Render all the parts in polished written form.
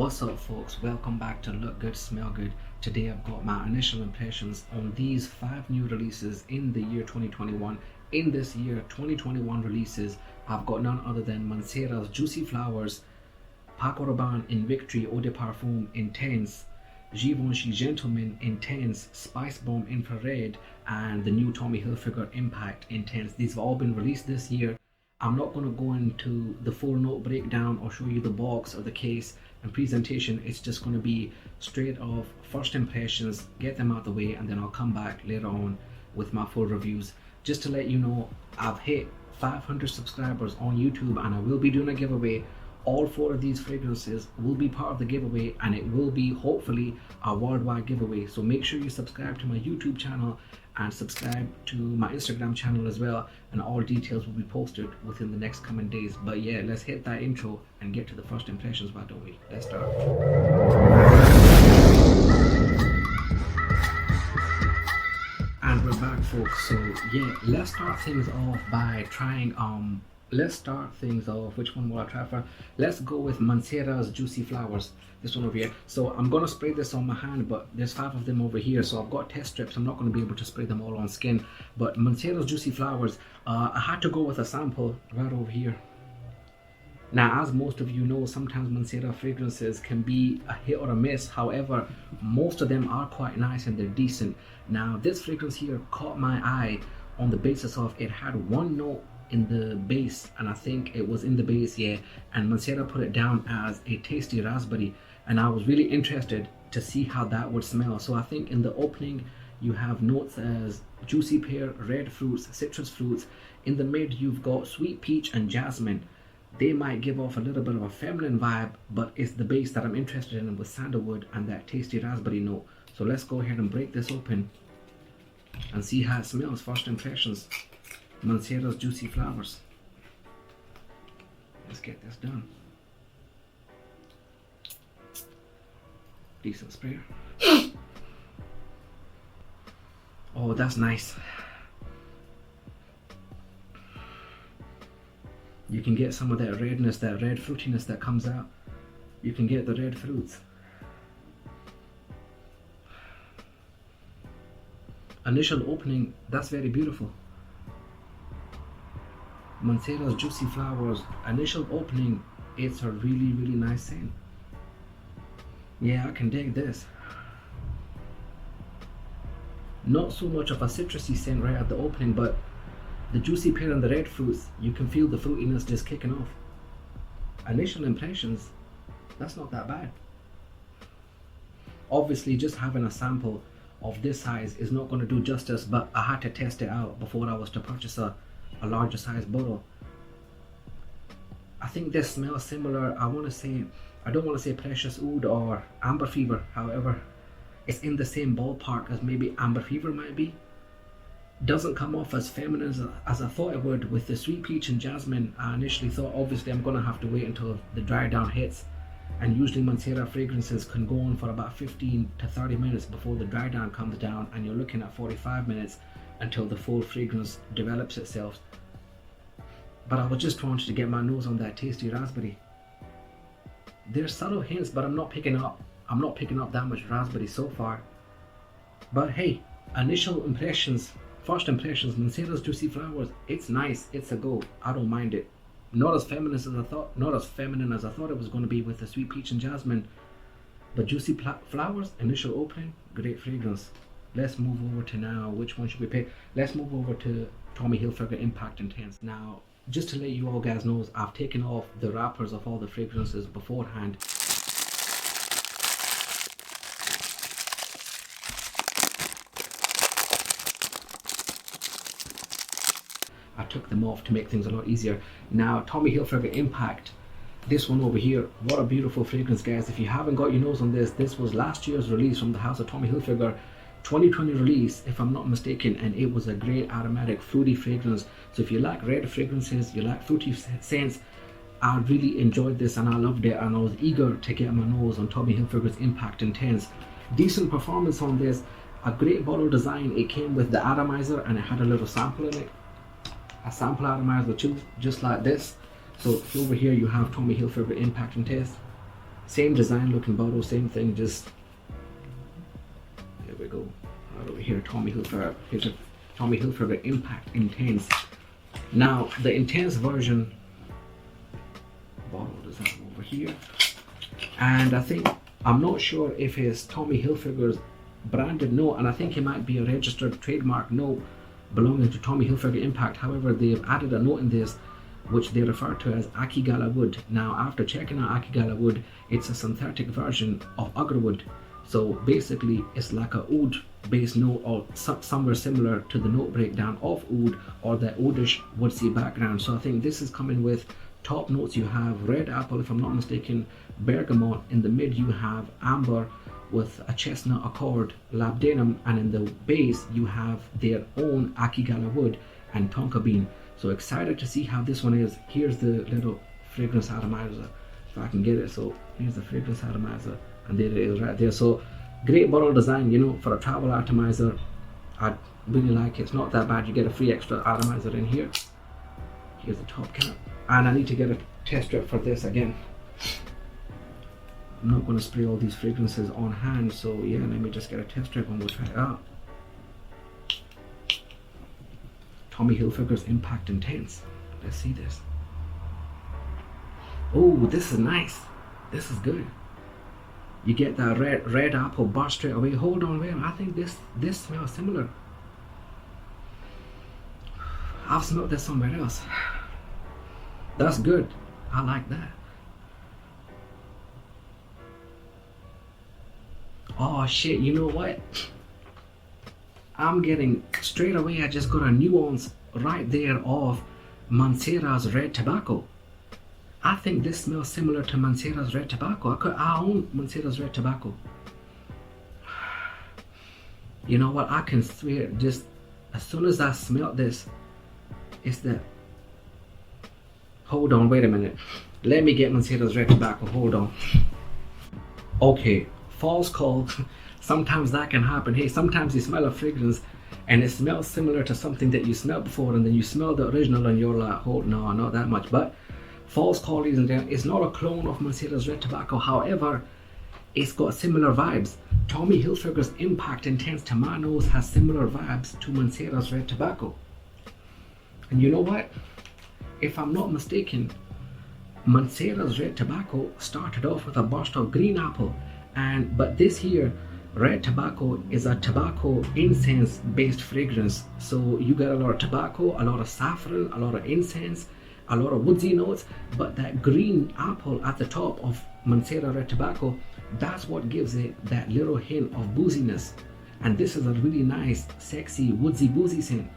What's up folks, welcome back to Look Good Smell Good. Today I've got my initial impressions on these 5 new releases in the year 2021. In this year 2021 releases, I've got none other than Mancera's Juicy Flowers, PACO RABBANE Invictus Eau de Parfum Intense, Givenchy Gentleman Intense, Spicebomb Infrared, and the new Tommy Hilfiger Impact Intense. These have all been released this year. I'm not going to go into the full note breakdown or show you the box or the case and presentation. It's just going to be straight off first impressions, get them out of the way, and then I'll come back later on with my full reviews. Just to let you know, I've hit 500 subscribers on YouTube and I will be doing a giveaway. All 4 of these fragrances will be part of the giveaway, and it will be hopefully a worldwide giveaway. So make sure you subscribe to my YouTube channel and subscribe to my Instagram channel as well, and all details will be posted within the next coming days. But yeah, let's hit that intro and get to the first impressions, why don't we? Let's start. And we're back folks. So yeah, let's start things off by trying which one will I try for? Let's go with Mancera's Juicy Flowers, this one over here. So I'm gonna spray this on my hand, but there's 5 of them over here, so I've got test strips. I'm not gonna be able to spray them all on skin. But Mancera's Juicy Flowers, I had to go with a sample right over here. Now, as most of you know, sometimes Mancera fragrances can be a hit or a miss. However, most of them are quite nice and they're decent. Now, this fragrance here caught my eye on the basis of it had one note in the base, and I think it was in the base, yeah, and Mancera put it down as a tasty raspberry, and I was really interested to see how that would smell. So I think in the opening you have notes as juicy pear, red fruits, citrus fruits. In the mid you've got sweet peach and jasmine. They might give off a little bit of a feminine vibe, but it's the base that I'm interested in with sandalwood and that tasty raspberry note. So let's go ahead and break this open and see how it smells. First impressions, Mancera's Juicy Flowers. Let's get this done. Decent sprayer. Oh, that's nice. You can get some of that redness, that red fruitiness that comes out. You can get the red fruits. Initial opening, that's very beautiful. Mancera's Juicy Flowers, initial opening, it's a really nice scent. Yeah, I can dig this. Not so much of a citrusy scent right at the opening, but the juicy pear and the red fruits, you can feel the fruitiness just kicking off. Initial impressions, that's not that bad. Obviously, just having a sample of this size is not going to do justice, but I had to test it out before I was to purchase a larger size bottle. I think this smells similar. I don't want to say Precious Oud or Amber Fever. However, it's in the same ballpark as maybe Amber Fever might be. Doesn't come off as feminine as I thought it would with the sweet peach and jasmine. I initially thought obviously I'm gonna have to wait until the dry down hits, and usually Mancera fragrances can go on for about 15 to 30 minutes before the dry down comes down, and you're looking at 45 minutes until the full fragrance develops itself. But I was just wanting to get my nose on that tasty raspberry. There's subtle hints, but I'm not picking up that much raspberry so far. But hey, initial impressions, first impressions, Mancera's Juicy Flowers, it's nice, it's a go. I don't mind it. Not as feminine as I thought it was going to be with the sweet peach and jasmine, but Juicy Flowers, initial opening, great fragrance. Let's move over to now, which one should we pick? Let's move over to Tommy Hilfiger Impact Intense. Now, just to let you all guys know, I've taken off the wrappers of all the fragrances beforehand. I took them off to make things a lot easier. Now, Tommy Hilfiger Impact, this one over here, what a beautiful fragrance, guys. If you haven't got your nose on this, this was last year's release from the house of Tommy Hilfiger, 2020 release if I'm not mistaken, and it was a great aromatic fruity fragrance. So if you like red fragrances, you like fruity scents, I really enjoyed this and I loved it, and I was eager to get my nose on Tommy Hilfiger's Impact Intense. Decent performance on this, a great bottle design. It came with the atomizer and it had a little sample in it, a sample atomizer too, just like this. So over here you have Tommy Hilfiger Impact Intense. Same design looking bottle, same thing, just there we go. Right over here, Tommy Hilfiger. Here's a Tommy Hilfiger Impact Intense. Now the Intense version bottle is that over here, and I think, I'm not sure if it's Tommy Hilfiger's branded note, and I think it might be a registered trademark note belonging to Tommy Hilfiger Impact. However, they've added a note in this which they refer to as Akigala wood. Now after checking out Akigala wood, it's a synthetic version of agarwood. So basically it's like a oud based note, or somewhere similar to the note breakdown of oud, or the oudish woodsy background. So I think this is coming with top notes. You have red apple, if I'm not mistaken, bergamot. In the mid you have amber with a chestnut accord, labdanum, and in the base you have their own Akigala wood and tonka bean. So excited to see how this one is. Here's the little fragrance atomizer, if I can get it. So here's the fragrance atomizer, and there it is right there. So great bottle design, you know, for a travel atomizer. I really like it. It's not that bad. You get a free extra atomizer in here. Here's the top cap, and I need to get a test strip for this again. I'm not going to spray all these fragrances on hand, so yeah, let me just get a test strip and we'll try it out. Tommy Hilfiger's Impact Intense. Let's see this. Oh, this is nice. This is good. You get that red apple burst straight away. Hold on, wait. I think this smells similar. I've smelled this somewhere else. That's good. I like that. Oh shit, you know what? I'm getting, straight away I just got a nuance right there of Mancera's red tobacco. I think this smells similar to Mancera's red tobacco. I own Mancera's red tobacco. You know what? I can swear, just as soon as I smell this, it's the, hold on, wait a minute. Let me get Mancera's red tobacco, hold on. Okay, false call. Sometimes that can happen. Hey, sometimes you smell a fragrance and it smells similar to something that you smelled before, and then you smell the original and you're like, oh no, not that much. But false call, ladies and gentlemen, it's not a clone of Mancera's red tobacco. However, it's got similar vibes. Tommy Hilfiger's Impact Intense, to my nose, has similar vibes to Mancera's red tobacco. And you know what? If I'm not mistaken, Mancera's red tobacco started off with a burst of green apple, but this here red tobacco is a tobacco incense based fragrance. So you get a lot of tobacco, a lot of saffron, a lot of incense, a lot of woodsy notes, but that green apple at the top of Mancera red tobacco, that's what gives it that little hint of booziness. And this is a really nice, sexy, woodsy, boozy scent.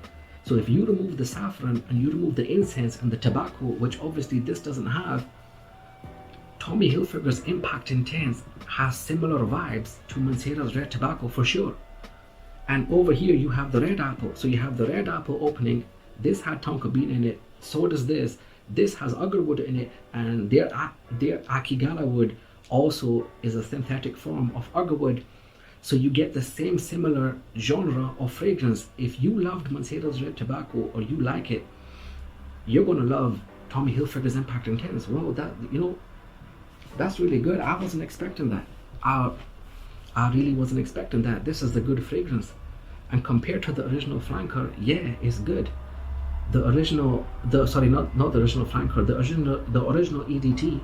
So if you remove the saffron and you remove the incense and the tobacco, which obviously this doesn't have, Tommy Hilfiger's Impact Intense has similar vibes to Mancera's red tobacco for sure. And over here you have the red apple. So you have the red apple opening. This had tonka bean in it. So does this. This has agarwood in it, and their Akigala wood also is a synthetic form of agarwood. So you get the same similar genre of fragrance. If you loved Mancera's red tobacco, or you like it, you're gonna love Tommy Hilfiger's Impact Intense. Wow, that, you know, that's really good. I wasn't expecting that. I really wasn't expecting that. This is a good fragrance, and compared to the original flanker, yeah, it's good. The original, sorry, not the original flanker, the original EDT,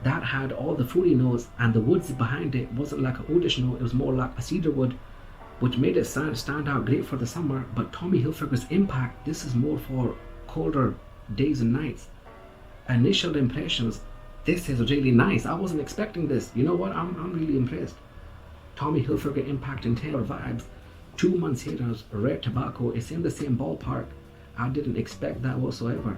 that had all the fruity notes, and the woods behind it wasn't like a woodish note. It was more like a cedar wood, which made it stand out great for the summer. But Tommy Hilfiger's Impact, this is more for colder days and nights. Initial impressions, this is really nice. I wasn't expecting this. You know what? I'm really impressed. Tommy Hilfiger Impact Intense vibes to Mancera's red tobacco. It's in the same ballpark. I didn't expect that whatsoever.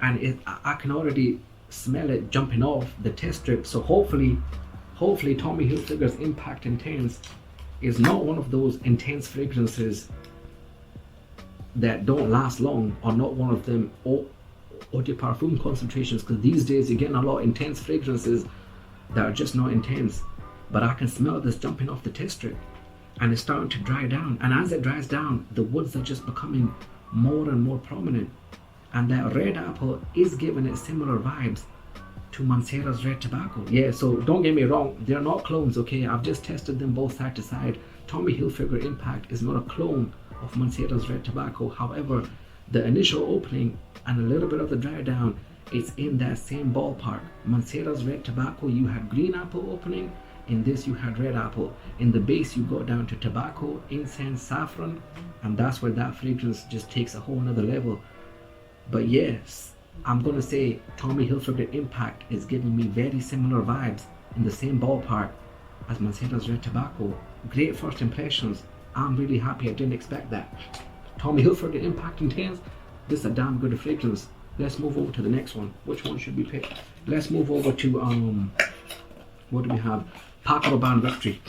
And I can already smell it jumping off the test strip. So hopefully Tommy Hilfiger's Impact Intense is not one of those intense fragrances that don't last long, or not one of them eau de parfum concentrations, because these days you're getting a lot of intense fragrances that are just not intense. But I can smell this jumping off the test strip, and it's starting to dry down, and as it dries down, the woods are just becoming more and more prominent, and that red apple is giving it similar vibes. to Mancera's Red Tobacco. Yeah, so don't get me wrong, they're not clones, okay? I've just tested them both side to side. Tommy Hilfiger Impact is not a clone of Mancera's Red Tobacco. However, the initial opening and a little bit of the dry down, it's in that same ballpark. Mancera's Red Tobacco, you had green apple opening. In this, you had red apple. In the base, you go down to tobacco, incense, saffron, and that's where that fragrance just takes a whole nother level. But yes, I'm gonna say Tommy Hilfiger Impact is giving me very similar vibes, in the same ballpark as Mancera's Red Tobacco. Great first impressions. I'm really happy. I didn't expect that. Tommy Hilfiger Impact Intense, this is a damn good fragrance. Let's move over to the next one. Which one should we pick? Let's move over to what do we have? PACO RABBANE Victory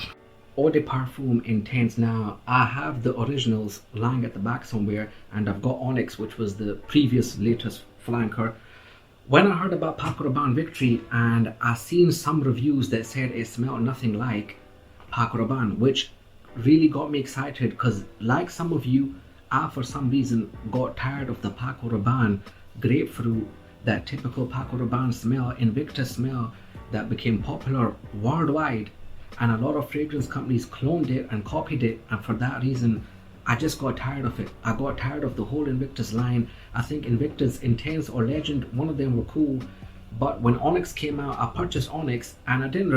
Eau de Parfum Intense. Now I have the originals lying at the back somewhere, and I've got Onyx, which was the previous latest flanker. When I heard about PACO RABBANE Victory, and I seen some reviews that said it smelled nothing like PACO RABBANE, which really got me excited, because like some of you, I for some reason got tired of the PACO RABBANE grapefruit, that typical PACO RABBANE smell, Invictus smell that became popular worldwide, and a lot of fragrance companies cloned it and copied it, and for that reason I just got tired of it. I got tired of the whole Invictus line. I think Invictus, Intense or Legend, one of them were cool, but when Onyx came out, I purchased Onyx, and I didn't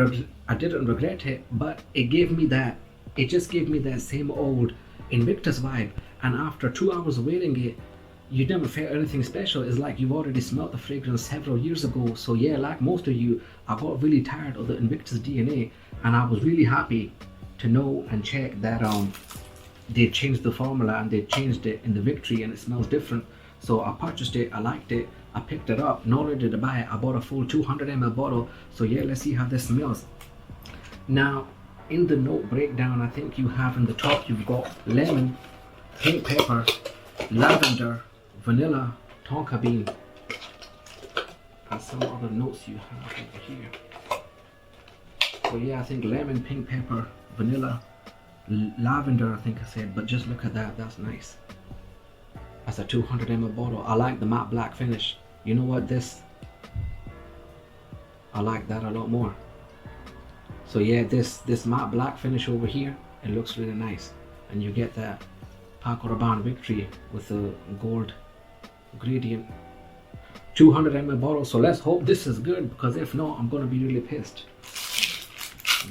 regret it, but it just gave me that same old Invictus vibe, and after 2 hours of wearing it, you never felt anything special. It's like you've already smelled the fragrance several years ago. So yeah, like most of you, I got really tired of the Invictus DNA, and I was really happy to know and check that they changed the formula and they changed it in the Victory, and it smells different. So I purchased it, I liked it, I picked it up. Not only did I buy it, I bought a full 200 ml bottle. So yeah, let's see how this smells. Now in the note breakdown, I think you have in the top, you've got lemon, pink pepper, lavender, vanilla, tonka bean, and some other notes you have over here. So yeah, I think lemon, pink pepper, vanilla, lavender, I think I said, but just look at that, that's nice. That's a 200 ml bottle. I like the matte black finish. You know what, I like that a lot more. So yeah, this matte black finish over here, it looks really nice, and you get that PACO RABBANE Victory with the gold gradient. 200 ml bottle, so let's hope this is good, because if not, I'm gonna be really pissed.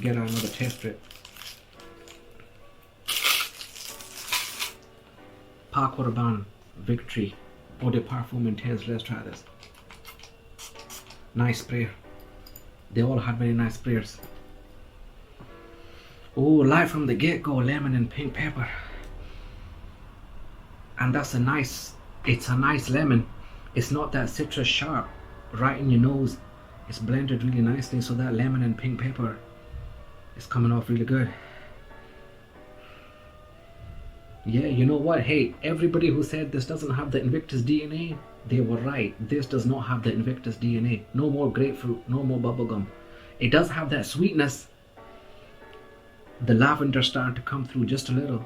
Get another test strip. PACO RABBANE Victory Eau de Parfum Intense. Let's try this. Nice spray. They all had very nice sprayers. Oh, live from the get-go, lemon and pink pepper. And that's it's a nice lemon. It's not that citrus sharp right in your nose. It's blended really nicely, so that lemon and pink pepper is coming off really good. Yeah, you know what? Hey, everybody who said this doesn't have the Invictus DNA, they were right. This does not have the Invictus DNA. No more grapefruit, no more bubblegum. It does have that sweetness. The lavender starting to come through just a little.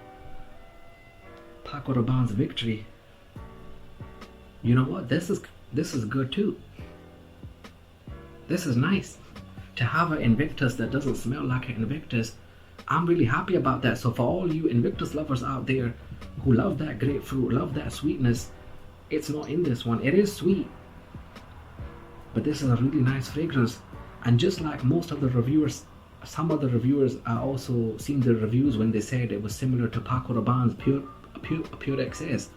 PACO RABBANE's Victory. You know what? This is good too. This is nice. To have an Invictus that doesn't smell like an Invictus, I'm really happy about that. So for all you Invictus lovers out there who love that grapefruit, love that sweetness, it's not in this one. It is sweet, but this is a really nice fragrance. And just like most of the reviewers, some of the reviewers, I also seen the reviews when they said it was similar to PACO RABBANE's Pure XS.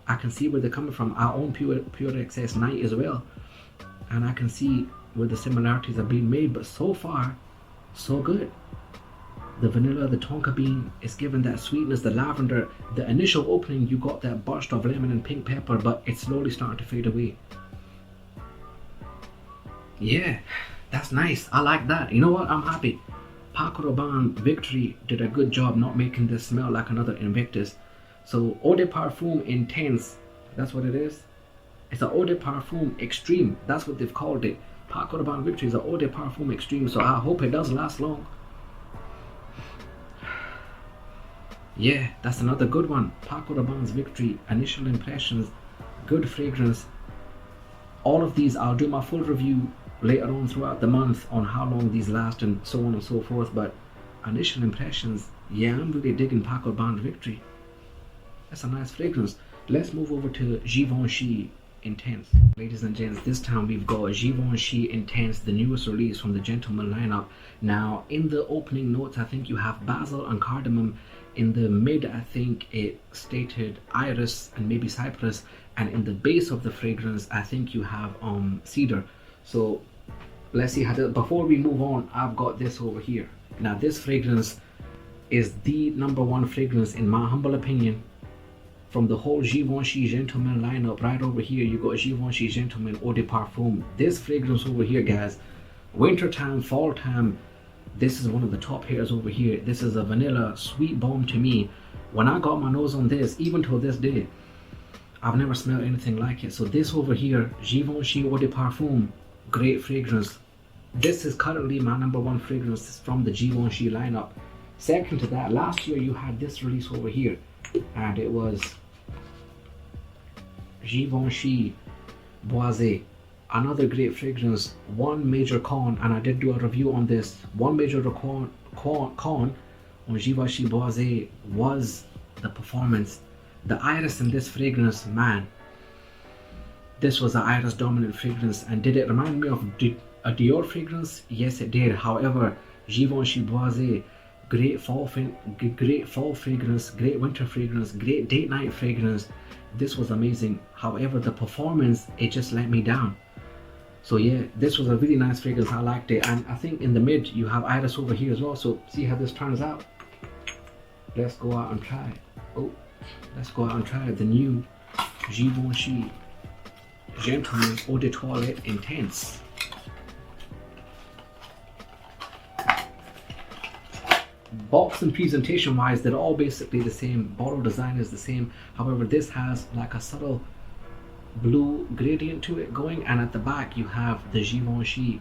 I can see where they're coming from. I own Pure XS Night as well, and I can see where the similarities are being made, but so far so good. The vanilla, the tonka bean is giving that sweetness. The lavender, the initial opening, you got that burst of lemon and pink pepper, but it's slowly starting to fade away. Yeah, that's nice. I like that. You know what? I'm happy. PACO RABBANE Victory did a good job not making this smell like another Invictus. So Eau de Parfum Intense, that's what it is. It's an Eau de Parfum Extreme. That's what they've called it. PACO RABBANE Victory is an Eau de Parfum Extreme, so I hope it does last long. Yeah, that's another good one. PACO RABBANE's Victory, initial impressions, good fragrance. All of these, I'll do my full review later on throughout the month on how long these last and so on and so forth. But initial impressions, yeah, I'm really digging PACO RABBANE Victory. That's a nice fragrance. Let's move over to Givenchy Intense. Ladies and gents, this time we've got Givenchy Intense, the newest release from the Gentleman lineup. Now, in the opening notes, I think you have basil and cardamom. In the mid, I think it stated iris and maybe cypress. And in the base of the fragrance, I think you have cedar. So let's see how before we move on, I've got this over here. Now, this fragrance is the #1 fragrance in my humble opinion from the whole Givenchy Gentleman lineup. Right over here, you got Givenchy Gentleman Eau de Parfum. This fragrance over here, guys, winter time, fall time, this is one of the top hitters over here. This is a vanilla sweet bomb to me. When I got my nose on this, even till this day, I've never smelled anything like it. So this over here, Givenchy Eau de Parfum, great fragrance. This is currently my #1 fragrance from the Givenchy lineup. Second to that, last year you had this release over here, and it was Givenchy Boisé, another great fragrance. One major con, and I did do a review on this, one major con on Givenchy Boisé was the performance. The iris in this fragrance, man, this was an iris dominant fragrance. And did it remind me of a Dior fragrance? Yes, it did. However, Givenchy Boisé, great fall fragrance, great winter fragrance, great date night fragrance. This was amazing. However, the performance, it just let me down. So yeah, this was a really nice fragrance. I liked it. And I think in the mid you have iris over here as well. So see how this turns out. Let's go out and try it. Oh, let's go out and try the new Givenchy Gentleman Eau de Toilette Intense. Box and presentation wise, they're all basically the same. Bottle design is the same. However, this has like a subtle blue gradient to it going, and at the back you have the Givenchy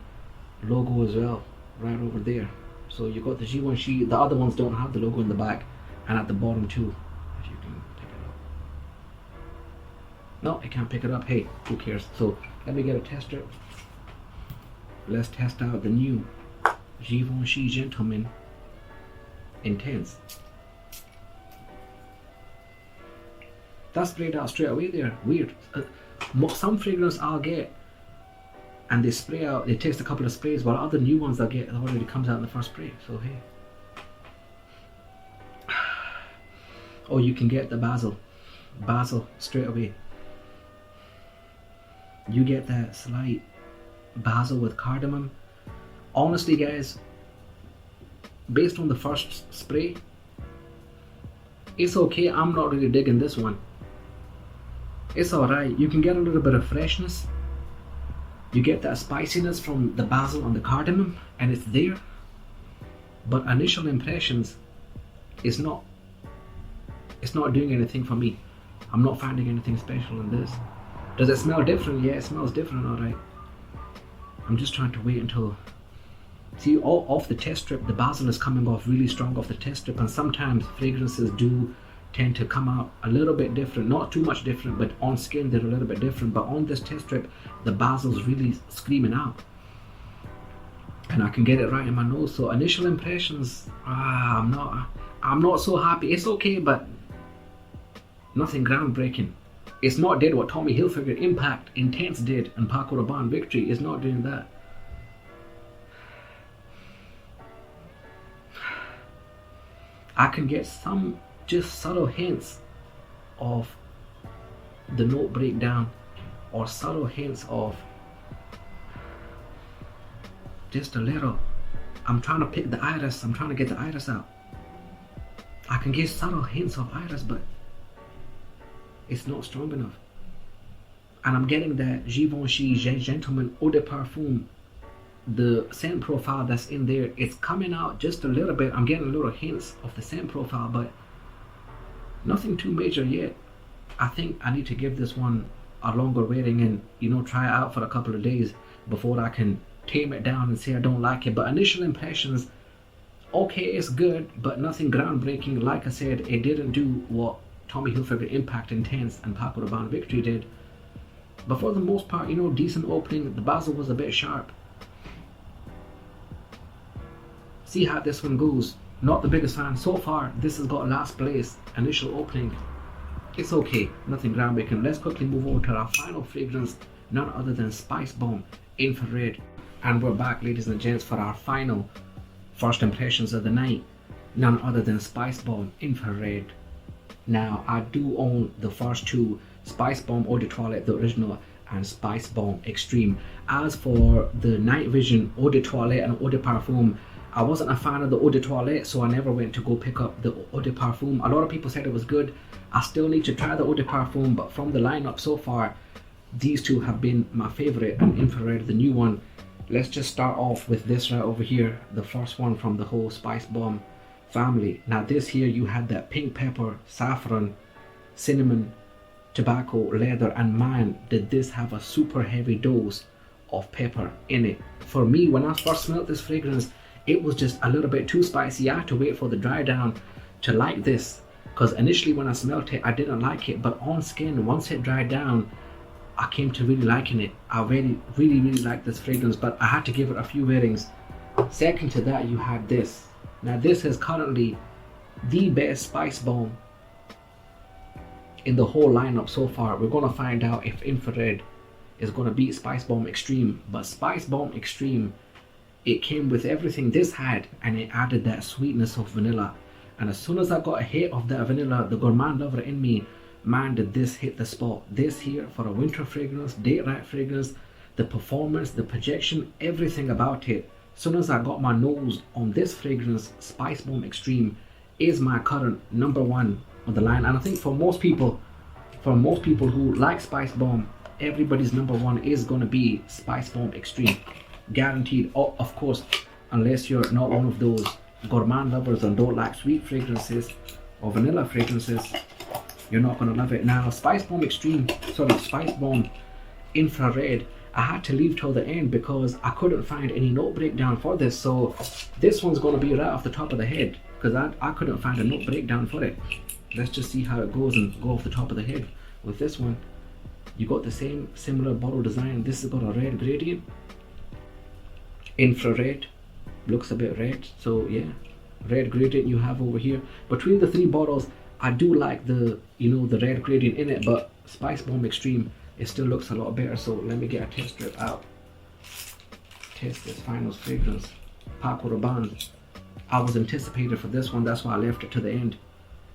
logo as well, right over there. So you got the Givenchy. The other ones don't have the logo in the back, and at the bottom too. If you can pick it up. No, I can't pick it up. Hey, who cares? So let me get a tester. Let's test out the new Givenchy Gentleman Intense. That's sprayed out straight away there. Weird. Some fragrance I'll get and they spray out, it takes a couple of sprays, while other new ones I'll get, it already comes out in the first spray. So hey. Oh, you can get the basil straight away. You get that slight basil with cardamom. Honestly guys, based on the first spray, it's okay. I'm not really digging this one. It's alright. You can get a little bit of freshness. You get that spiciness from the basil and the cardamom, and it's there. But initial impressions, it's not doing anything for me. I'm not finding anything special in this. Does it smell different? Yeah, it smells different, alright. I'm just trying to wait until... See, off the test strip, the basil is coming off really strong off the test strip, and sometimes fragrances do tend to come out a little bit different. Not too much different, but on skin they're a little bit different. But on this test strip, the basil's really screaming out. And I can get it right in my nose. So initial impressions, I'm not so happy. It's okay, but nothing groundbreaking. It's not did what Tommy Hilfiger Impact Intense did and PACO RABBANE Victory. It's not doing that. I can get some just subtle hints of the note breakdown, or subtle hints of just a little. I'm trying to pick the iris. I'm trying to get the iris out. I can get subtle hints of iris, but it's not strong enough. And I'm getting that Givenchy Gentleman Eau de Parfum, the scent profile that's in there, it's coming out just a little bit. I'm getting little hints of the scent profile, but nothing too major yet. I think I need to give this one a longer rating and try it out for a couple of days before I can tame it down and say I don't like it. But initial impressions, okay, it's good, but nothing groundbreaking. Like I said, it didn't do what Tommy Hilfiger Impact Intense and PACO RABBANE Victory did. But for the most part, decent opening. The basil was a bit sharp. see how this one goes. Not the biggest fan so far. This has got last place, initial opening. It's okay, nothing groundbreaking. Let's quickly move on to our final fragrance, none other than Spicebomb Infrared. And we're back, ladies and gents, for our final first impressions of the night, none other than Spicebomb Infrared. Now, I do own the first two, Spicebomb Eau de Toilette, the original, and Spicebomb Extreme. As for the Night Vision Eau de Toilette and Eau de Parfum, I wasn't a fan of the Eau de Toilette, so I never went to go pick up the Eau de Parfum. A lot of people said it was good. I still need to try the Eau de Parfum, but from the lineup so far, these two have been my favorite, and Infrared, the new one. Let's just start off with this right over here, the first one from the whole Spicebomb family. Now this here, you had that pink pepper, saffron, cinnamon, tobacco, leather, and man, did this have a super heavy dose of pepper in it. For me, when I first smelled this fragrance, it was just a little bit too spicy. I had to wait for the dry down to like this, because initially when I smelled it, I didn't like it, but on skin, once it dried down, I came to really liking it. I really like this fragrance, but I had to give it a few wearings. Second to that, you had this. Now this is currently the best Spice Bomb in the whole lineup so far. We're gonna find out if Infrared is gonna beat Spicebomb Extreme, but Spicebomb Extreme, it came with everything this had, and it added that sweetness of vanilla. And as soon as I got a hit of that vanilla, the gourmand lover in me, man, did this hit the spot. This here for a winter fragrance, date night fragrance, the performance, the projection, everything about it. As soon as I got my nose on this fragrance, Spicebomb Extreme is my current number one on the line. And I think for most people who like Spicebomb, everybody's number one is gonna be Spicebomb Extreme. Guaranteed. Oh, of course, unless you're not one of those gourmand lovers and don't like sweet fragrances or vanilla fragrances, you're not gonna love it. Now, Spicebomb Infrared, I had to leave till the end because I couldn't find any note breakdown for this. So this one's gonna be right off the top of the head because I couldn't find a note breakdown for it. Let's just see how it goes and go off the top of the head. With this one, you got the same similar bottle design. This has got a red gradient. Infrared looks a bit red, so yeah, red gradient you have over here. Between the three bottles, I do like the the red gradient in it, but Spicebomb Extreme, it still looks a lot better. So let me get a test strip out, test this final fragrance. PACO Rabbane, I was anticipated for this one, that's why I left it to the end.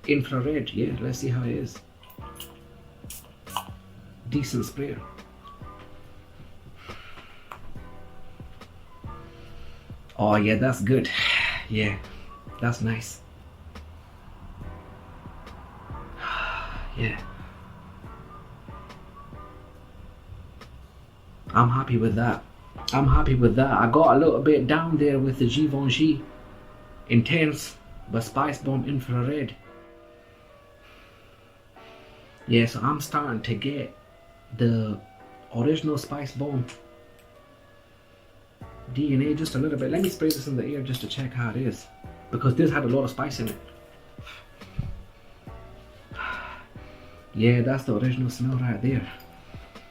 Infrared, yeah, let's see how it is. Decent sprayer. Oh yeah, that's good. Yeah, that's nice. Yeah, I'm happy with that. I got a little bit down there with the Givenchy Intense, but Spicebomb Infrared. Yeah, so I'm starting to get the original Spicebomb DNA just a little bit. Let me spray this in the air just to check how it is, because this had a lot of spice in it. Yeah, that's the original smell right there.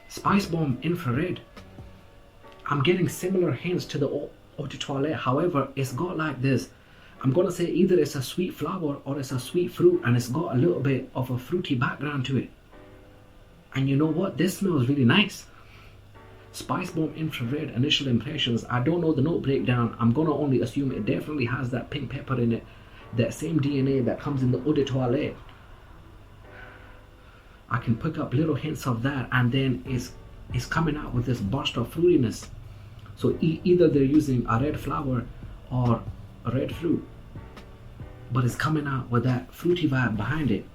Spicebomb Infrared, I'm getting similar hints to the Eau de Toilette. However, it's got like this, I'm gonna say either it's a sweet flower or it's a sweet fruit, and it's got a little bit of a fruity background to it. And you know what, this smells really nice. Spicebomb Infrared initial impressions, I don't know the note breakdown. I'm gonna only assume it definitely has that pink pepper in it, that same DNA that comes in the Eau de Toilette. I can pick up little hints of that, and then it's coming out with this burst of fruitiness. So either they're using a red flower or a red fruit, but it's coming out with that fruity vibe behind it.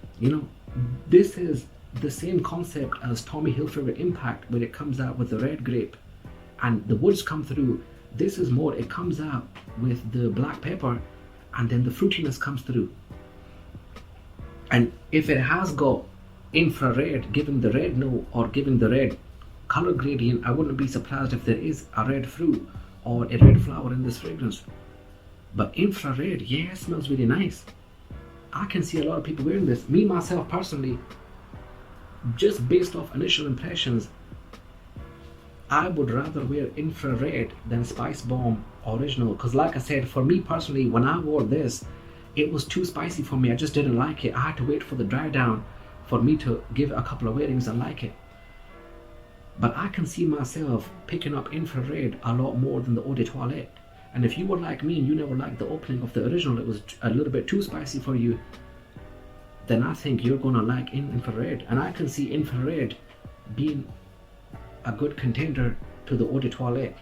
This is the same concept as Tommy Hilfiger Impact, when it comes out with the red grape and the woods come through. This is more, it comes out with the black pepper and then the fruitiness comes through. And if it has got infrared giving the red note or giving the red color gradient, I wouldn't be surprised if there is a red fruit or a red flower in this fragrance. But infrared, yeah, it smells really nice. I can see a lot of people wearing this. Me myself personally, just based off initial impressions, I would rather wear infrared than Spicebomb original, because like I said, for me personally, when I wore this, it was too spicy for me. I just didn't like it. I had to wait for the dry down for me to give it a couple of wearings and like it. But I can see myself picking up infrared a lot more than the eau de toilette. And if you were like me and you never liked the opening of the original, it was a little bit too spicy for you, then I think you're gonna like infrared. And I can see infrared being a good contender to the eau de toilette.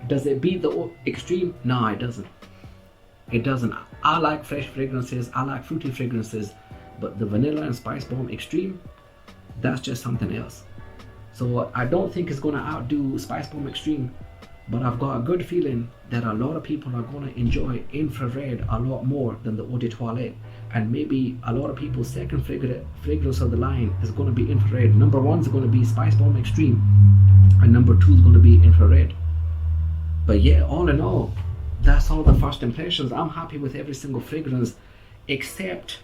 Does it beat the extreme? No, it doesn't. It doesn't. I like fresh fragrances, I like fruity fragrances, but the vanilla and Spicebomb Extreme, that's just something else. So I don't think it's gonna outdo Spicebomb Extreme, but I've got a good feeling that a lot of people are gonna enjoy infrared a lot more than the eau de toilette. And maybe a lot of people's second fragrance of the line is gonna be infrared. Number one is gonna be Spicebomb Extreme, and number two is gonna be infrared. But yeah, all in all, that's all the first impressions. I'm happy with every single fragrance except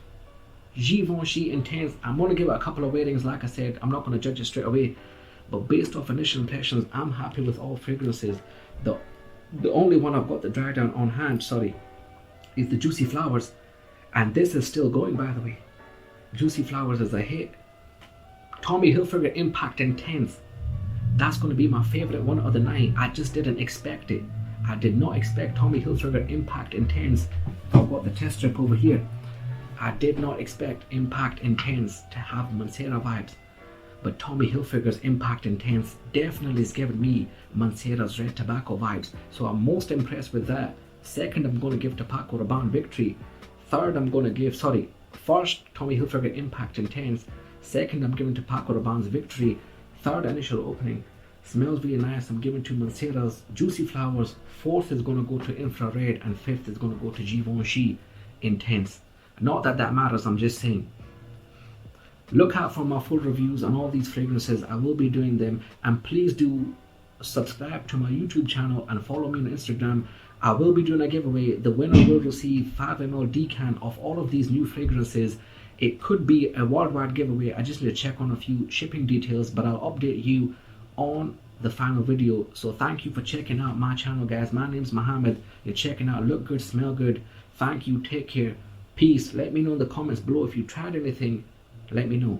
Givenchy Intense. I'm gonna give it a couple of wearings. Like I said, I'm not gonna judge it straight away, but based off initial impressions, I'm happy with all fragrances. The only one I've got the dry down on hand, is the Juicy Flowers, and this is still going, by the way. Juicy Flowers is a hit. Tommy Hilfiger Impact Intense, that's going to be my favorite one of the night. I just didn't expect it. I did not expect Tommy Hilfiger Impact Intense. I've got the test strip over here. I did not expect Impact Intense to have Mancera vibes, but Tommy Hilfiger's Impact Intense definitely is giving me Mancera's Red Tobacco vibes. So I'm most impressed with that. Second, I'm going to give to PACO Rabbane Victory. Third, I'm going to give, first Tommy Hilfiger Impact Intense. Second, I'm giving to PACO Rabbane's Victory. Third, initial opening. Smells really nice. I'm giving to Mancera's Juicy Flowers. Fourth is going to go to Infrared, and fifth is going to go to Givenchy Intense. Not that that matters, I'm just saying. Look out for my full reviews on all these fragrances. I will be doing them, and please do subscribe to my YouTube channel and follow me on Instagram. I will be doing a giveaway. The winner will receive 5 ml decan of all of these new fragrances. It could be a worldwide giveaway. I just need to check on a few shipping details, but I'll update you on the final video. So thank you for checking out my channel, guys. My name's Mohammed. You're checking out Look Good, Smell Good. Thank you. Take care. Peace. Let me know in the comments below if you tried anything. Let me know.